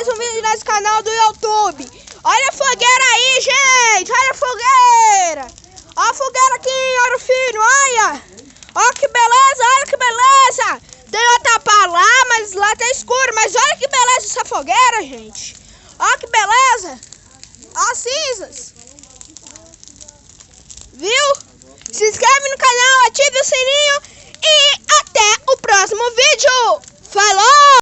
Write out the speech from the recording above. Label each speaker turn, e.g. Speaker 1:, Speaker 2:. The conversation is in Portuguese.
Speaker 1: mais um vídeo nesse canal do YouTube. Olha a fogueira aí, gente. Olha a fogueira. Olha a fogueira aqui em Ouro Fino, olha. Olha que beleza, olha que beleza. Tem outra pra lá, mas lá tá escuro. Mas olha que beleza essa fogueira, gente. Olha que beleza. Olha as cinzas. Viu? Se inscreve no canal, ative o sininho e até o próximo vídeo.